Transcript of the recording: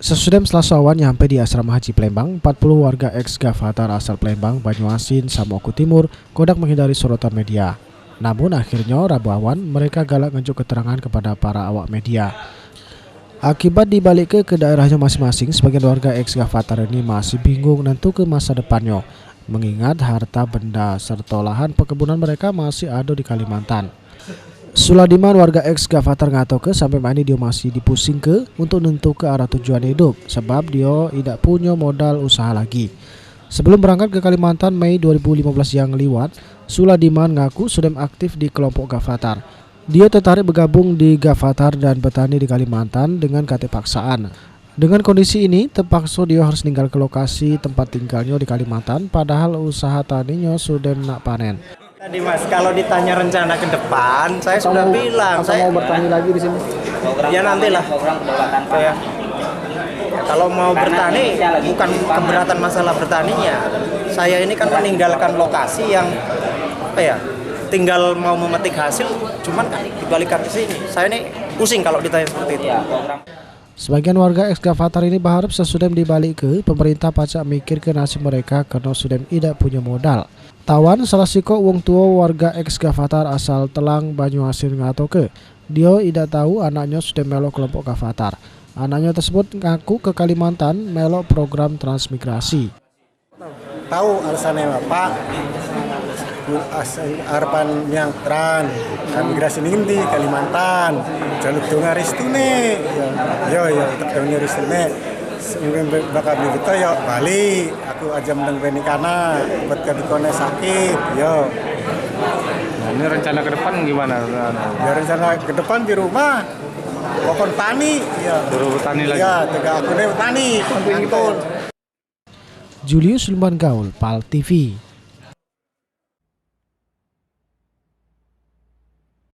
Sesudah Selasa awan nyampe di asrama haji Palembang, 40 warga ex-Gavatar asal Palembang, Banyuasin, Samoku Timur, kodak menghindari sorotan media. Namun akhirnya Rabu awan mereka galak ngejuk keterangan kepada para awak media. Akibat dibalik ke daerahnya masing-masing, sebagian warga ex-Gavatar ini masih bingung nentu ke masa depannya, mengingat harta benda serta lahan perkebunan mereka masih ada di Kalimantan. Suladiman warga ex-Gavatar ngato ke sampai mana dia masih dipusing ke untuk nentu ke arah tujuan hidup sebab dia tidak punya modal usaha lagi. Sebelum berangkat ke Kalimantan Mei 2015 yang lewat, Suladiman ngaku sudah aktif di kelompok Gavatar. Dia tertarik bergabung di Gavatar dan bertani di Kalimantan dengan KT paksaan. Dengan kondisi ini, terpaksa dia harus tinggal ke lokasi tempat tinggalnya di Kalimantan padahal usaha taninya sudah nak panen. Tadi Mas, kalau ditanya rencana ke depan, saya sudah bilang saya mau bertani lagi di sini. Ya nantilah. Ya. Kalau mau bertani bukan keberatan masalah bertaninya. Saya ini kan meninggalkan lokasi yang tinggal mau memetik hasil, cuman kan dibalikan ke sini. Saya ini pusing kalau ditanya seperti itu. Sebagian warga ex-Gavatar ini berharap sesudah dibalik ke pemerintah pacak mikir ke nasib mereka karena sudah tidak punya modal. Tawan salah siko wong tua warga ex-Gavatar asal Telang Banyuasin ngato ke dia tidak tahu anaknya sudah melok kelompok Gavatar. Anaknya tersebut ngaku ke Kalimantan melok program transmigrasi. Tahu alasannya Pak, harapan yang tran migrasi ini di Kalimantan jalur donga restu nih yo tetap donga restu nih mungkin bakal beli kita yo Bali aku aja menang benikana buat kadikone sakit yo. Nah, ini rencana ke depan gimana? Ya rencana ke depan di rumah pokok tani ya Suruh tani lagi? ya tegak aku nih tani Julius Lumban Gaul, PAL TV.